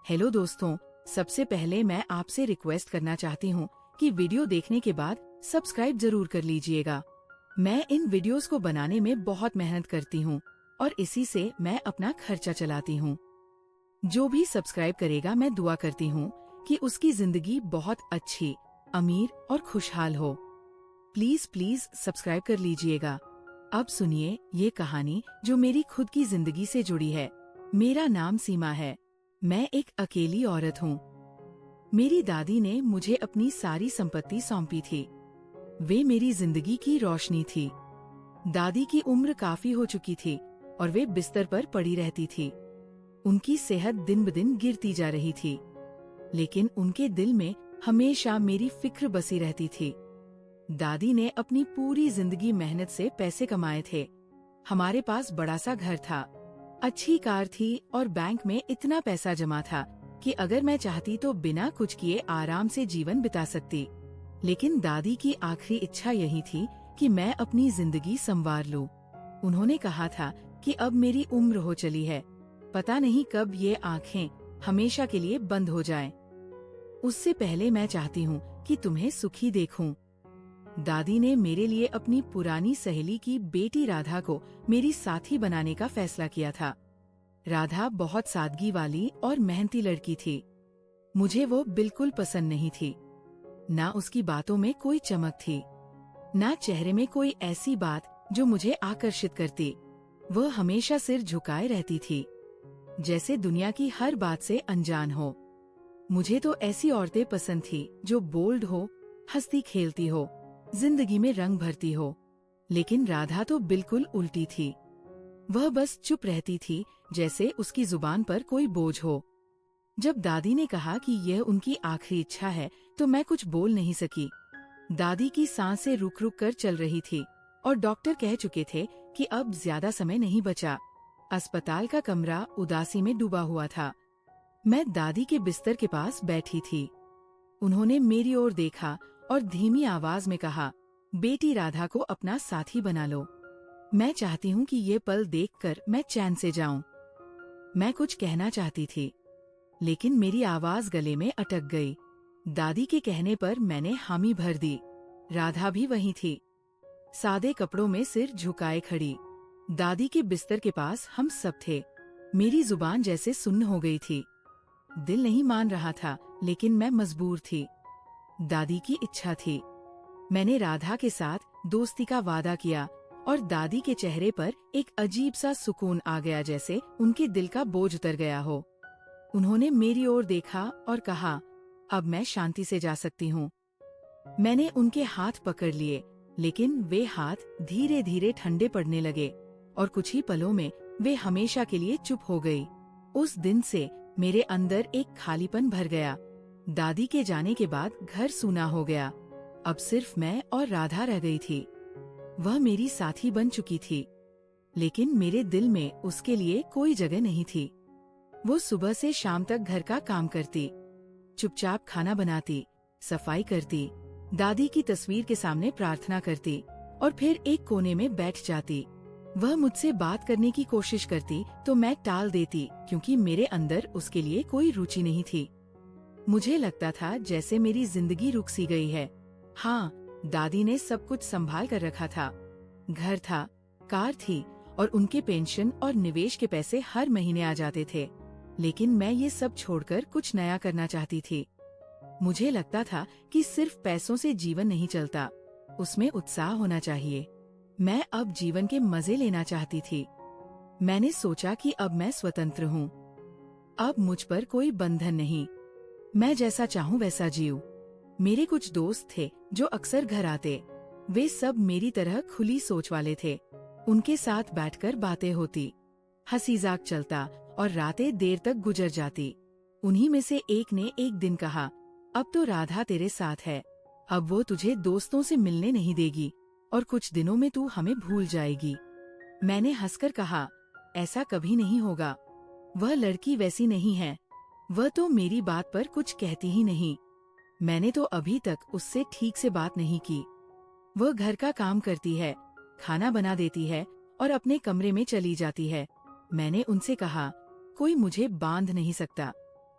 Hello दोस्तों, सबसे पहले मैं आपसे रिक्वेस्ट करना चाहती हूँ कि वीडियो देखने के बाद सब्सक्राइब जरूर कर लीजिएगा। मैं इन वीडियोस को बनाने में बहुत मेहनत करती हूँ और इसी से मैं अपना खर्चा चलाती हूँ। जो भी सब्सक्राइब करेगा मैं दुआ करती हूँ कि उसकी जिंदगी बहुत अच्छी, अमीर और खुशहाल हो। प्लीज प्लीज सब्सक्राइब कर लीजिएगा। अब सुनिए ये कहानी जो मेरी खुद की जिंदगी से जुड़ी है। मेरा नाम सीमा है। मैं एक अकेली औरत हूँ। मेरी दादी ने मुझे अपनी सारी संपत्ति सौंपी थी। वे मेरी जिंदगी की रोशनी थी। दादी की उम्र काफी हो चुकी थी और वे बिस्तर पर पड़ी रहती थी। उनकी सेहत दिन ब दिन गिरती जा रही थी, लेकिन उनके दिल में हमेशा मेरी फिक्र बसी रहती थी। दादी ने अपनी पूरी जिंदगी मेहनत से पैसे कमाए थे। हमारे पास बड़ा सा घर था, अच्छी कार थी और बैंक में इतना पैसा जमा था कि अगर मैं चाहती तो बिना कुछ किए आराम से जीवन बिता सकती। लेकिन दादी की आखिरी इच्छा यही थी कि मैं अपनी जिंदगी संवार लूं। उन्होंने कहा था कि अब मेरी उम्र हो चली है, पता नहीं कब ये आँखें हमेशा के लिए बंद हो जाएं। उससे पहले मैं चाहती हूँ कि तुम्हें सुखी देखूं। दादी ने मेरे लिए अपनी पुरानी सहेली की बेटी राधा को मेरी साथी बनाने का फैसला किया था। राधा बहुत सादगी वाली और मेहनती लड़की थी। मुझे वो बिल्कुल पसंद नहीं थी। ना उसकी बातों में कोई चमक थी, ना चेहरे में कोई ऐसी बात जो मुझे आकर्षित करती। वह हमेशा सिर झुकाए रहती थी, जैसे दुनिया की हर बात से अनजान हो। मुझे तो ऐसी औरतें पसंद थी जो बोल्ड हो, हंसती खेलती हो, जिंदगी में रंग भरती हो। लेकिन राधा तो बिल्कुल उल्टी थी। वह बस चुप रहती थी, जैसे उसकी जुबान पर कोई बोझ हो। जब दादी ने कहा कि यह उनकी आखिरी इच्छा है तो मैं कुछ बोल नहीं सकी। दादी की सांसें रुक रुक कर चल रही थी और डॉक्टर कह चुके थे कि अब ज्यादा समय नहीं बचा। अस्पताल का कमरा उदासी में डूबा हुआ था। मैं दादी के बिस्तर के पास बैठी थी। उन्होंने मेरी ओर देखा और धीमी आवाज में कहा, बेटी राधा को अपना साथी बना लो। मैं चाहती हूँ कि ये पल देखकर मैं चैन से जाऊं। मैं कुछ कहना चाहती थी, लेकिन मेरी आवाज गले में अटक गई। दादी के कहने पर मैंने हामी भर दी। राधा भी वहीं थी, सादे कपड़ों में सिर झुकाए खड़ी। दादी के बिस्तर के पास हम सब थे। मेरी जुबान जैसे सुन्न हो गई थी। दिल नहीं मान रहा था, लेकिन मैं मजबूर थी। दादी की इच्छा थी। मैंने राधा के साथ दोस्ती का वादा किया और दादी के चेहरे पर एक अजीब सा सुकून आ गया, जैसे उनके दिल का बोझ उतर गया हो। उन्होंने मेरी ओर देखा और कहा, अब मैं शांति से जा सकती हूँ। मैंने उनके हाथ पकड़ लिए, लेकिन वे हाथ धीरे धीरे ठंडे पड़ने लगे और कुछ ही पलों में वे हमेशा के लिए चुप हो गई। उस दिन से मेरे अंदर एक खालीपन भर गया। दादी के जाने के बाद घर सूना हो गया। अब सिर्फ मैं और राधा रह गई थी। वह मेरी साथी बन चुकी थी, लेकिन मेरे दिल में उसके लिए कोई जगह नहीं थी। वो सुबह से शाम तक घर का काम करती, चुपचाप खाना बनाती, सफाई करती, दादी की तस्वीर के सामने प्रार्थना करती और फिर एक कोने में बैठ जाती। वह मुझसे बात करने की कोशिश करती तो मैं टाल देती, क्योंकि मेरे अंदर उसके लिए कोई रुचि नहीं थी। मुझे लगता था जैसे मेरी जिंदगी रुक सी गई है। हाँ, दादी ने सब कुछ संभाल कर रखा था। घर था, कार थी और उनके पेंशन और निवेश के पैसे हर महीने आ जाते थे। लेकिन मैं ये सब छोड़कर कुछ नया करना चाहती थी। मुझे लगता था कि सिर्फ पैसों से जीवन नहीं चलता, उसमें उत्साह होना चाहिए। मैं अब जीवन के मजे लेना चाहती थी। मैंने सोचा कि अब मैं स्वतंत्र हूँ। अब मुझ पर कोई बंधन नहीं। मैं जैसा चाहूँ वैसा जीऊँ। मेरे कुछ दोस्त थे जो अक्सर घर आते। वे सब मेरी तरह खुली सोच वाले थे। उनके साथ बैठकर बातें होती, हंसी मजाक चलता और रातें देर तक गुजर जाती। उन्हीं में से एक ने एक दिन कहा, अब तो राधा तेरे साथ है, अब वो तुझे दोस्तों से मिलने नहीं देगी और कुछ दिनों में तू हमें भूल जाएगी। मैंने हंसकर कहा, ऐसा कभी नहीं होगा। वह लड़की वैसी नहीं है। वह तो मेरी बात पर कुछ कहती ही नहीं। मैंने तो अभी तक उससे ठीक से बात नहीं की। वह घर का काम करती है, खाना बना देती है और अपने कमरे में चली जाती है। मैंने उनसे कहा, कोई मुझे बांध नहीं सकता।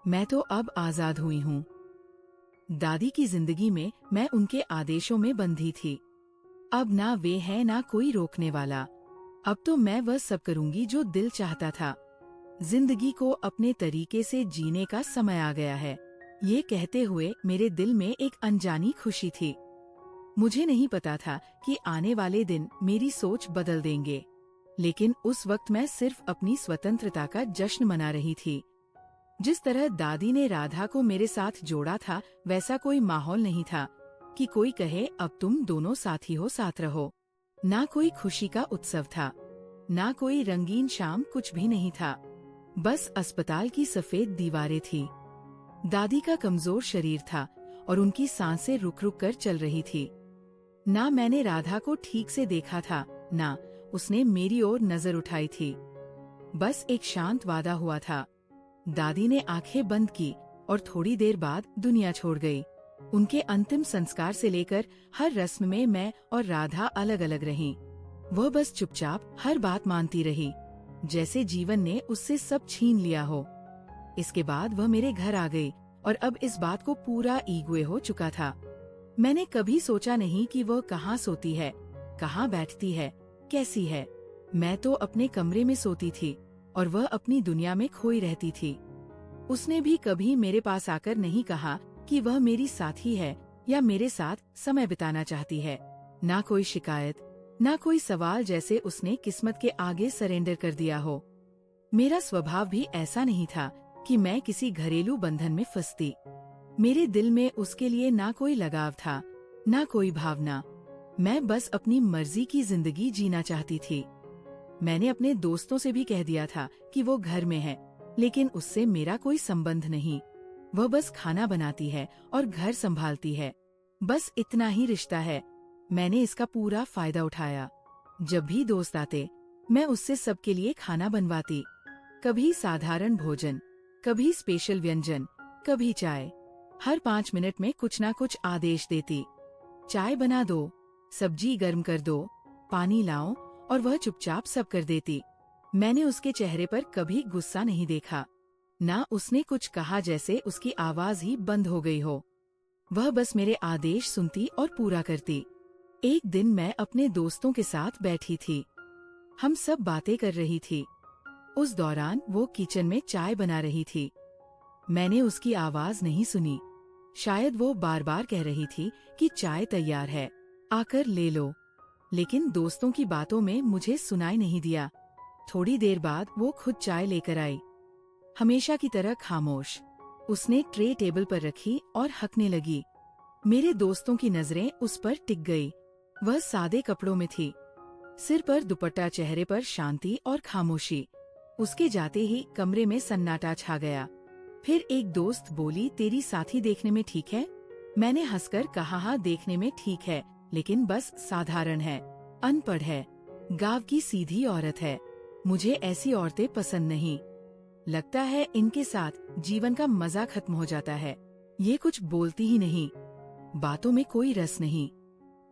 मैं तो अब आजाद हुई हूँ। दादी की जिंदगी में मैं उनके आदेशों में बंधी थी। अब ना वे हैं ना कोई रोकने वाला। अब तो मैं वह सब करूंगी जो दिल चाहता था। जिंदगी को अपने तरीके से जीने का समय आ गया है। ये कहते हुए मेरे दिल में एक अनजानी खुशी थी। मुझे नहीं पता था कि आने वाले दिन मेरी सोच बदल देंगे, लेकिन उस वक्त मैं सिर्फ अपनी स्वतंत्रता का जश्न मना रही थी। जिस तरह दादी ने राधा को मेरे साथ जोड़ा था, वैसा कोई माहौल नहीं था कि कोई कहे अब तुम दोनों साथी हो, साथ रहो। ना कोई खुशी का उत्सव था, ना कोई रंगीन शाम, कुछ भी नहीं था। बस अस्पताल की सफेद दीवारें थी। दादी का कमजोर शरीर था और उनकी सांसें रुक रुक कर चल रही थी। ना मैंने राधा को ठीक से देखा था, ना उसने मेरी ओर नजर उठाई थी। बस एक शांत वादा हुआ था। दादी ने आंखें बंद की और थोड़ी देर बाद दुनिया छोड़ गई। उनके अंतिम संस्कार से लेकर हर रस्म में मैं और राधा अलग अलग रहीं। वह बस चुपचाप हर बात मानती रही, जैसे जीवन ने उससे सब छीन लिया हो। इसके बाद वह मेरे घर आ गई और अब इस बात को पूरा ईगो हो चुका था। मैंने कभी सोचा नहीं कि वह कहाँ सोती है, कहाँ बैठती है, कैसी है। मैं तो अपने कमरे में सोती थी और वह अपनी दुनिया में खोई रहती थी। उसने भी कभी मेरे पास आकर नहीं कहा कि वह मेरी साथी है या मेरे साथ समय बिताना चाहती है। ना कोई शिकायत, ना कोई सवाल, जैसे उसने किस्मत के आगे सरेंडर कर दिया हो। मेरा स्वभाव भी ऐसा नहीं था कि मैं किसी घरेलू बंधन में फंसती। मेरे दिल में उसके लिए ना कोई लगाव था, ना कोई भावना। मैं बस अपनी मर्जी की जिंदगी जीना चाहती थी। मैंने अपने दोस्तों से भी कह दिया था कि वो घर में है, लेकिन उससे मेरा कोई संबंध नहीं। वह बस खाना बनाती है और घर संभालती है, बस इतना ही रिश्ता है। मैंने इसका पूरा फायदा उठाया। जब भी दोस्त आते, मैं उससे सबके लिए खाना बनवाती। कभी साधारण भोजन, कभी स्पेशल व्यंजन, कभी चाय। हर 5 मिनट में कुछ ना कुछ आदेश देती। चाय बना दो, सब्जी गर्म कर दो, पानी लाओ, और वह चुपचाप सब कर देती। मैंने उसके चेहरे पर कभी गुस्सा नहीं देखा, ना उसने कुछ कहा जैसे उसकी आवाज ही बंद हो गई हो। वह बस मेरे आदेश सुनती और पूरा करती। एक दिन मैं अपने दोस्तों के साथ बैठी थी। हम सब बातें कर रही थी। उस दौरान वो किचन में चाय बना रही थी। मैंने उसकी आवाज नहीं सुनी। शायद वो बार बार कह रही थी कि चाय तैयार है, आकर ले लो। लेकिन दोस्तों की बातों में मुझे सुनाई नहीं दिया। थोड़ी देर बाद वो खुद चाय लेकर आई, हमेशा की तरह खामोश। उसने ट्रे टेबल पर रखी और हंकने लगी। मेरे दोस्तों की नजरें उस पर टिक गई। वह सादे कपड़ों में थी, सिर पर दुपट्टा, चेहरे पर शांति और खामोशी। उसके जाते ही कमरे में सन्नाटा छा गया। फिर एक दोस्त बोली, तेरी साथी देखने में ठीक है? मैंने हंसकर कहा, हाँ देखने में ठीक है, लेकिन बस साधारण है, अनपढ़ है, गांव की सीधी औरत है। मुझे ऐसी औरतें पसंद नहीं। लगता है इनके साथ जीवन का मजा खत्म हो जाता है। ये कुछ बोलती ही नहीं, बातों में कोई रस नहीं।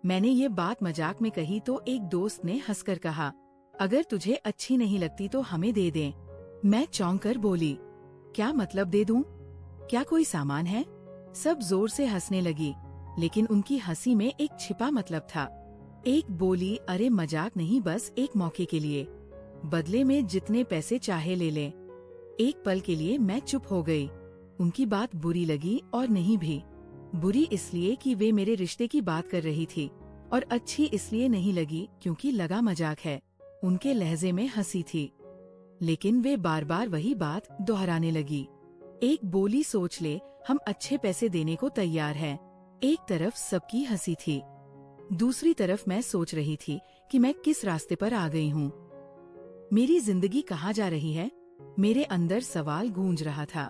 मैंने ये बात मजाक में कही तो एक दोस्त ने हंसकर कहा, अगर तुझे अच्छी नहीं लगती तो हमें दे दें। मैं चौंक कर बोली, क्या मतलब दे दूं? क्या कोई सामान है? सब जोर से हंसने लगी, लेकिन उनकी हंसी में एक छिपा मतलब था। एक बोली, अरे मजाक नहीं, बस एक मौके के लिए, बदले में जितने पैसे चाहे ले लें। एक पल के लिए मैं चुप हो गई। उनकी बात बुरी लगी और नहीं भी। बुरी इसलिए कि वे मेरे रिश्ते की बात कर रही थी, और अच्छी इसलिए नहीं लगी क्योंकि लगा मजाक है। उनके लहजे में हंसी थी, लेकिन वे बार बार वही बात दोहराने लगी। एक बोली, सोच ले, हम अच्छे पैसे देने को तैयार हैं। एक तरफ सबकी हंसी थी, दूसरी तरफ मैं सोच रही थी कि मैं किस रास्ते पर आ गई हूँ। मेरी जिंदगी कहाँ जा रही है? मेरे अंदर सवाल गूंज रहा था।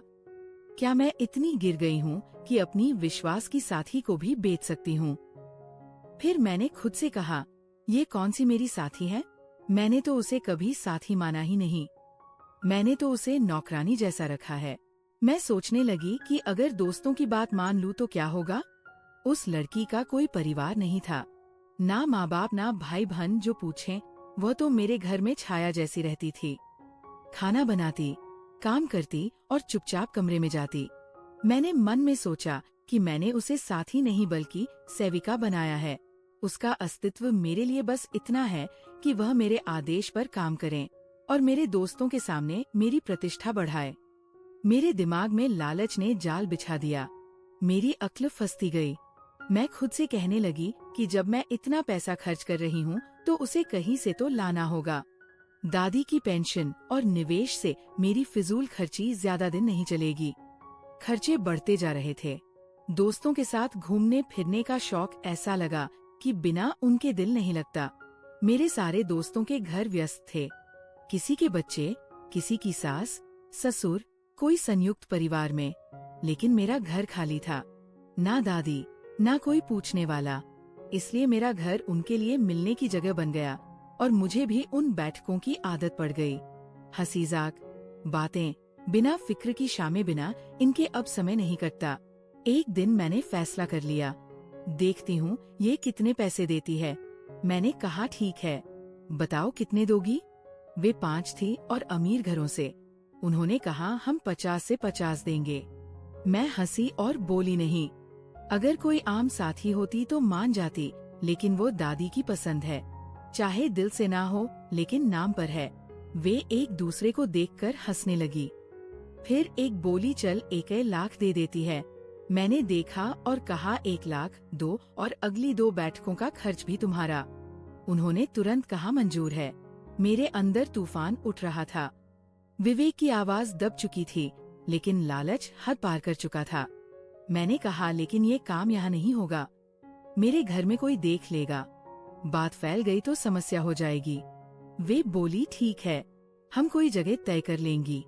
क्या मैं इतनी गिर गई हूँ कि अपनी विश्वास की साथी को भी बेच सकती हूँ? फिर मैंने खुद से कहा, ये कौन सी मेरी साथी है? मैंने तो उसे कभी साथी माना ही नहीं। मैंने तो उसे नौकरानी जैसा रखा है। मैं सोचने लगी कि अगर दोस्तों की बात मान लूँ तो क्या होगा? उस लड़की का कोई परिवार नहीं था, ना माँ बाप, ना भाई बहन जो पूछें। वह तो मेरे घर में छाया जैसी रहती थी। खाना बनाती, काम करती और चुपचाप कमरे में जाती। मैंने मन में सोचा कि मैंने उसे साथी नहीं बल्कि सेविका बनाया है। उसका अस्तित्व मेरे लिए बस इतना है कि वह मेरे आदेश पर काम करे और मेरे दोस्तों के सामने मेरी प्रतिष्ठा बढ़ाए। मेरे दिमाग में लालच ने जाल बिछा दिया। मेरी अक्ल फंसती गई। मैं खुद से कहने लगी कि जब मैं इतना पैसा खर्च कर रही हूँ तो उसे कहीं से तो लाना होगा। दादी की पेंशन और निवेश से मेरी फिजूल खर्ची ज्यादा दिन नहीं चलेगी। खर्चे बढ़ते जा रहे थे। दोस्तों के साथ घूमने फिरने का शौक ऐसा लगा कि बिना उनके दिल नहीं लगता। मेरे सारे दोस्तों के घर व्यस्त थे। किसी के बच्चे, किसी की सास, ससुर, कोई संयुक्त परिवार में, लेकिन मेरा घर खाली था। ना दादी, ना कोई पूछने वाला। इसलिए मेरा घर उनके लिए मिलने की जगह बन गया और मुझे भी उन बैठकों की आदत पड़ गई। हंसी-मजाक, बातें, बिना फिक्र की शामें, बिना इनके अब समय नहीं कटता। एक दिन मैंने फैसला कर लिया, देखती हूँ ये कितने पैसे देती है। मैंने कहा ठीक है, बताओ कितने दोगी। वे 5 थी और अमीर घरों से। उन्होंने कहा हम 50 से 50 देंगे। मैं हंसी और बोली नहीं। अगर कोई आम साथी होती तो मान जाती, लेकिन वो दादी की पसंद है। चाहे दिल से ना हो लेकिन नाम पर है। वे एक दूसरे को देखकर हंसने लगी। फिर एक बोली, चल 1 लाख दे देती है। मैंने देखा और कहा 1 लाख दो और अगली 2 बैठकों का खर्च भी तुम्हारा। उन्होंने तुरंत कहा मंजूर है। मेरे अंदर तूफान उठ रहा था। विवेक की आवाज दब चुकी थी, लेकिन लालच हद पार कर चुका था। मैंने कहा लेकिन ये काम यहाँ नहीं होगा। मेरे घर में कोई देख लेगा। बात फैल गई तो समस्या हो जाएगी। वे बोली ठीक है, हम कोई जगह तय कर लेंगी।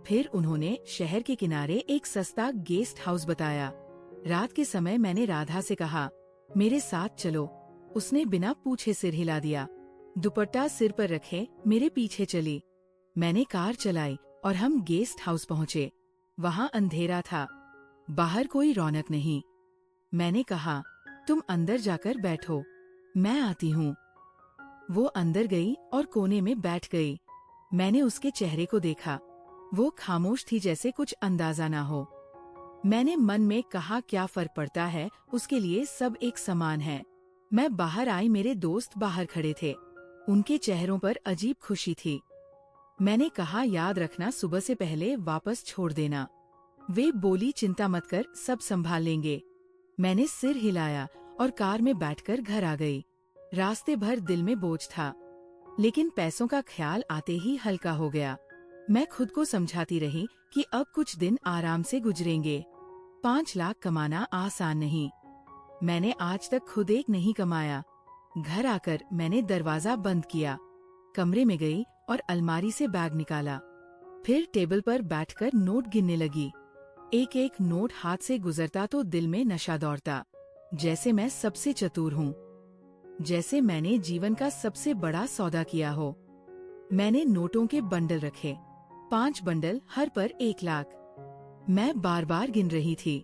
फिर उन्होंने शहर के किनारे एक सस्ता गेस्ट हाउस बताया। रात के समय मैंने राधा से कहा मेरे साथ चलो। उसने बिना पूछे सिर हिला दिया। दुपट्टा सिर पर रखे मेरे पीछे चली। मैंने कार चलाई और हम गेस्ट हाउस पहुँचे। वहाँ अंधेरा था, बाहर कोई रौनक नहीं। मैंने कहा तुम अंदर जाकर बैठो, मैं आती हूँ। वो अंदर गई और कोने में बैठ गई। मैंने उसके चेहरे को देखा। वो खामोश थी, जैसे कुछ अंदाजा ना हो। मैंने मन में कहा क्या फर्क पड़ता है, उसके लिए सब एक समान है। मैं बाहर आई, मेरे दोस्त बाहर खड़े थे। उनके चेहरों पर अजीब खुशी थी। मैंने कहा याद रखना, सुबह से पहले वापस छोड़ देना। वे बोली चिंता मत कर, सब संभाल लेंगे। मैंने सिर हिलाया और कार में बैठकर घर आ गई। रास्ते भर दिल में बोझ था, लेकिन पैसों का ख्याल आते ही हल्का हो गया। मैं खुद को समझाती रही कि अब कुछ दिन आराम से गुजरेंगे। 5 लाख कमाना आसान नहीं। मैंने आज तक खुद एक नहीं कमाया। घर आकर मैंने दरवाजा बंद किया, कमरे में गई और अलमारी से बैग निकाला। फिर टेबल पर बैठकर नोट गिनने लगी। एक एक नोट हाथ से गुजरता तो दिल में नशा दौड़ता, जैसे मैं सबसे चतुर हूँ, जैसे मैंने जीवन का सबसे बड़ा सौदा किया हो। मैंने नोटों के बंडल रखे, 5 बंडल, हर पर 1 लाख। मैं बार बार गिन रही थी,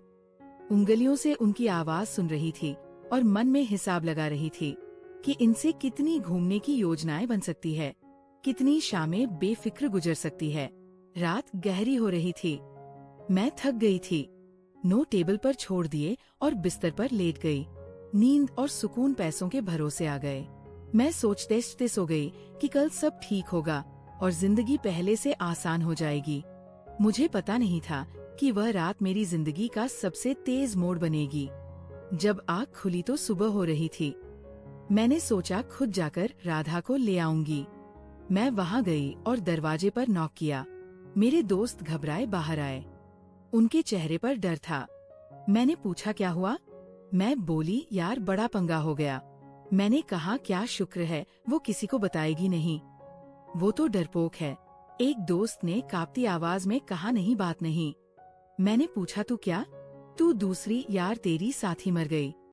उंगलियों से उनकी आवाज सुन रही थी और मन में हिसाब लगा रही थी कि इनसे कितनी घूमने की योजनाएं बन सकती है, कितनी शामें बेफिक्र गुजर सकती है। रात गहरी हो रही थी, मैं थक गई थी। नोट टेबल पर छोड़ दिए और बिस्तर पर लेट गई। नींद और सुकून पैसों के भरोसे आ गए। मैं सोचते सो गई कि कल सब ठीक होगा और जिंदगी पहले से आसान हो जाएगी। मुझे पता नहीं था कि वह रात मेरी जिंदगी का सबसे तेज मोड़ बनेगी। जब आँख खुली तो सुबह हो रही थी। मैंने सोचा खुद जाकर राधा को ले आऊंगी। मैं वहाँ गई और दरवाजे पर नॉक किया। मेरे दोस्त घबराए बाहर आए। उनके चेहरे पर डर था। मैंने पूछा क्या हुआ? मैं बोली यार बड़ा पंगा हो गया। मैंने कहा क्या शुक्र है वो किसी को बताएगी नहीं, वो तो डरपोक है। एक दोस्त ने कांपती आवाज में कहा नहीं बात नहीं। मैंने पूछा तू क्या? तू दूसरी, यार तेरी साथी मर गई।